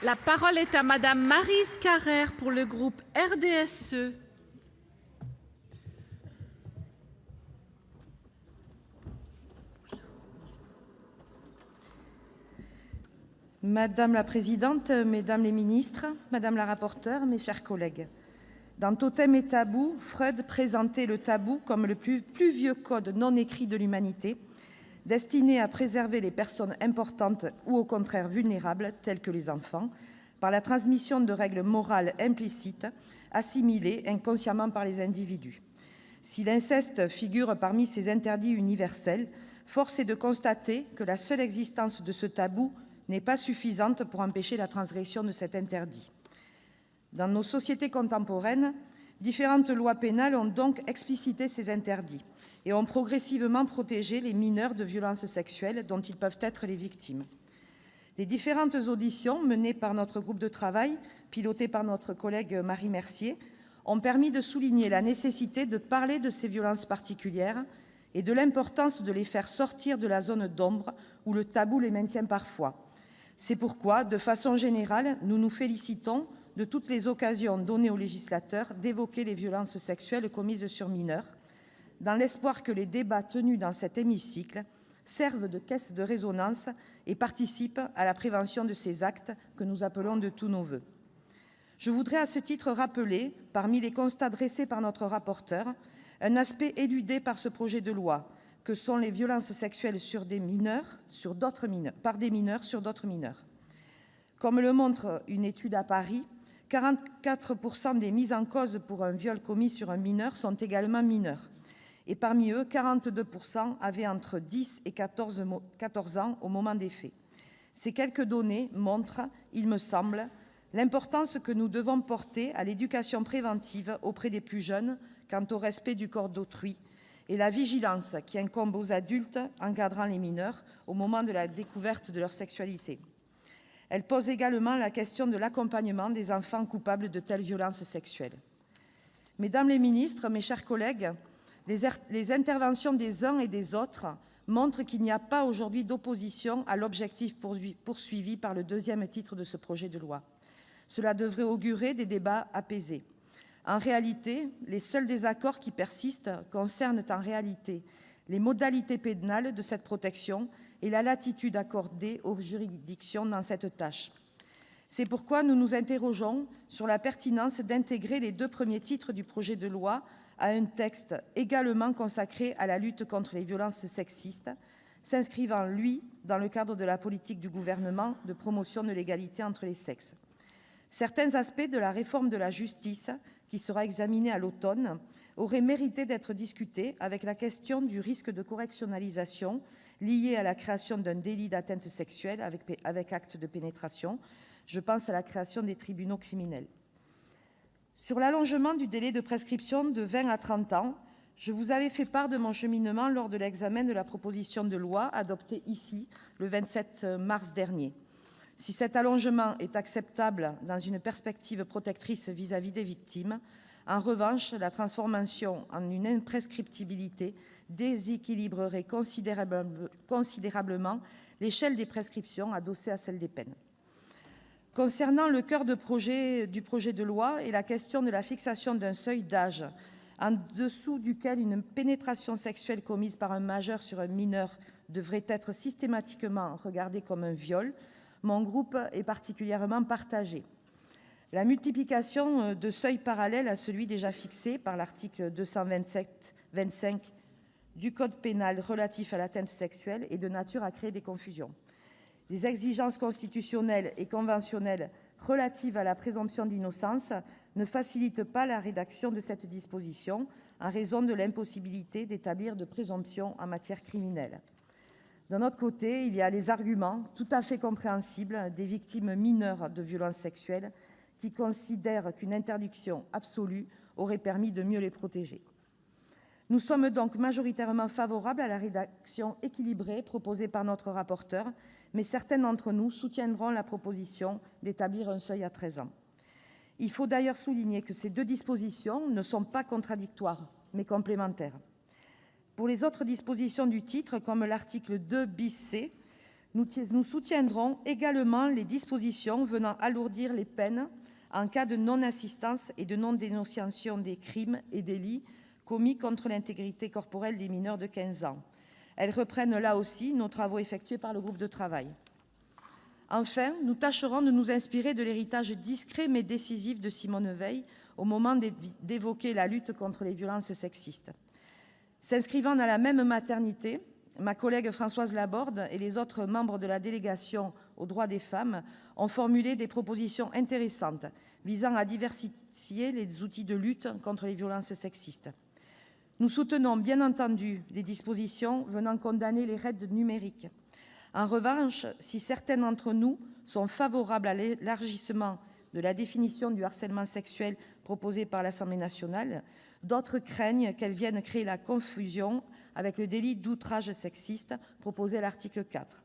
La parole est à Madame Maryse Carrère pour le groupe RDSE. Madame la présidente, mesdames les ministres, madame la rapporteure, mes chers collègues, dans Totem et tabou, Freud présentait le tabou comme le plus vieux code non écrit de l'humanité, destiné à préserver les personnes importantes ou au contraire vulnérables, telles que les enfants, par la transmission de règles morales implicites, assimilées inconsciemment par les individus. Si l'inceste figure parmi ces interdits universels, force est de constater que la seule existence de ce tabou n'est pas suffisante pour empêcher la transgression de cet interdit. Dans nos sociétés contemporaines, différentes lois pénales ont donc explicité ces interdits et ont progressivement protégé les mineurs de violences sexuelles dont ils peuvent être les victimes. Les différentes auditions menées par notre groupe de travail, piloté par notre collègue Marie Mercier, ont permis de souligner la nécessité de parler de ces violences particulières et de l'importance de les faire sortir de la zone d'ombre où le tabou les maintient parfois. C'est pourquoi, de façon générale, nous nous félicitons de toutes les occasions données aux législateurs d'évoquer les violences sexuelles commises sur mineurs, dans l'espoir que les débats tenus dans cet hémicycle servent de caisse de résonance et participent à la prévention de ces actes que nous appelons de tous nos voeux. Je voudrais à ce titre rappeler, parmi les constats dressés par notre rapporteur, un aspect éludé par ce projet de loi, que sont les violences sexuelles sur des mineurs, par des mineurs sur d'autres mineurs. Comme le montre une étude à Paris, 44% des mises en cause pour un viol commis sur un mineur sont également mineurs. Et parmi eux, 42% avaient entre 10 et 14 ans au moment des faits. Ces quelques données montrent, il me semble, l'importance que nous devons porter à l'éducation préventive auprès des plus jeunes quant au respect du corps d'autrui et la vigilance qui incombe aux adultes encadrant les mineurs au moment de la découverte de leur sexualité. Elle pose également la question de l'accompagnement des enfants coupables de telles violences sexuelles. Mesdames les ministres, mes chers collègues, les interventions des uns et des autres montrent qu'il n'y a pas aujourd'hui d'opposition à l'objectif poursuivi par le deuxième titre de ce projet de loi. Cela devrait augurer des débats apaisés. En réalité, les seuls désaccords qui persistent concernent les modalités pénales de cette protection et la latitude accordée aux juridictions dans cette tâche. C'est pourquoi nous nous interrogeons sur la pertinence d'intégrer les deux premiers titres du projet de loi à un texte également consacré à la lutte contre les violences sexistes, s'inscrivant, lui, dans le cadre de la politique du gouvernement de promotion de l'égalité entre les sexes. Certains aspects de la réforme de la justice, qui sera examinée à l'automne, auraient mérité d'être discutés avec la question du risque de correctionnalisation lié à la création d'un délit d'atteinte sexuelle avec acte de pénétration. Je pense à la création des tribunaux criminels. Sur l'allongement du délai de prescription de 20 à 30 ans, je vous avais fait part de mon cheminement lors de l'examen de la proposition de loi adoptée ici le 27 mars dernier. Si cet allongement est acceptable dans une perspective protectrice vis-à-vis des victimes, en revanche, la transformation en une imprescriptibilité déséquilibrerait considérablement l'échelle des prescriptions adossée à celle des peines. Concernant le cœur du projet de loi et la question de la fixation d'un seuil d'âge en dessous duquel une pénétration sexuelle commise par un majeur sur un mineur devrait être systématiquement regardée comme un viol, mon groupe est particulièrement partagé. La multiplication de seuils parallèles à celui déjà fixé par l'article 227-25 du Code pénal relatif à l'atteinte sexuelle est de nature à créer des confusions. Les exigences constitutionnelles et conventionnelles relatives à la présomption d'innocence ne facilitent pas la rédaction de cette disposition en raison de l'impossibilité d'établir de présomption en matière criminelle. D'un autre côté, il y a les arguments tout à fait compréhensibles des victimes mineures de violences sexuelles qui considèrent qu'une interdiction absolue aurait permis de mieux les protéger. Nous sommes donc majoritairement favorables à la rédaction équilibrée proposée par notre rapporteur, mais certains d'entre nous soutiendront la proposition d'établir un seuil à 13 ans. Il faut d'ailleurs souligner que ces deux dispositions ne sont pas contradictoires, mais complémentaires. Pour les autres dispositions du titre, comme l'article 2 bis C, Nous soutiendrons également les dispositions venant alourdir les peines en cas de non-assistance et de non-dénonciation des crimes et délits commis contre l'intégrité corporelle des mineurs de 15 ans. Elles reprennent là aussi nos travaux effectués par le groupe de travail. Enfin, nous tâcherons de nous inspirer de l'héritage discret mais décisif de Simone Veil au moment d'évoquer la lutte contre les violences sexistes. S'inscrivant dans la même maternité, ma collègue Françoise Laborde et les autres membres de la délégation aux droits des femmes ont formulé des propositions intéressantes visant à diversifier les outils de lutte contre les violences sexistes. Nous soutenons bien entendu les dispositions venant condamner les raids numériques. En revanche, si certains d'entre nous sont favorables à l'élargissement de la définition du harcèlement sexuel proposé par l'Assemblée nationale, d'autres craignent qu'elle vienne créer la confusion avec le délit d'outrage sexiste proposé à l'article 4.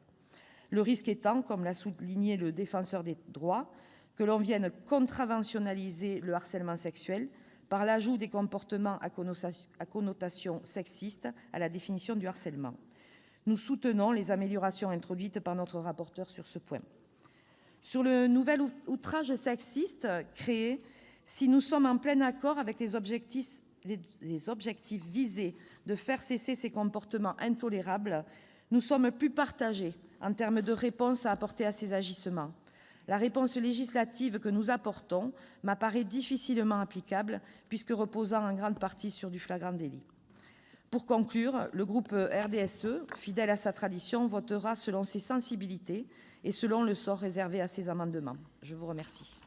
Le risque étant, comme l'a souligné le Défenseur des droits, que l'on vienne contraventionnaliser le harcèlement sexuel par l'ajout des comportements à connotation sexiste à la définition du harcèlement. Nous soutenons les améliorations introduites par notre rapporteur sur ce point. Sur le nouvel outrage sexiste créé, si nous sommes en plein accord avec les objectifs visés de faire cesser ces comportements intolérables, nous sommes plus partagés en termes de réponse à apporter à ces agissements. La réponse législative que nous apportons m'apparaît difficilement applicable, puisque reposant en grande partie sur du flagrant délit. Pour conclure, le groupe RDSE, fidèle à sa tradition, votera selon ses sensibilités et selon le sort réservé à ses amendements. Je vous remercie.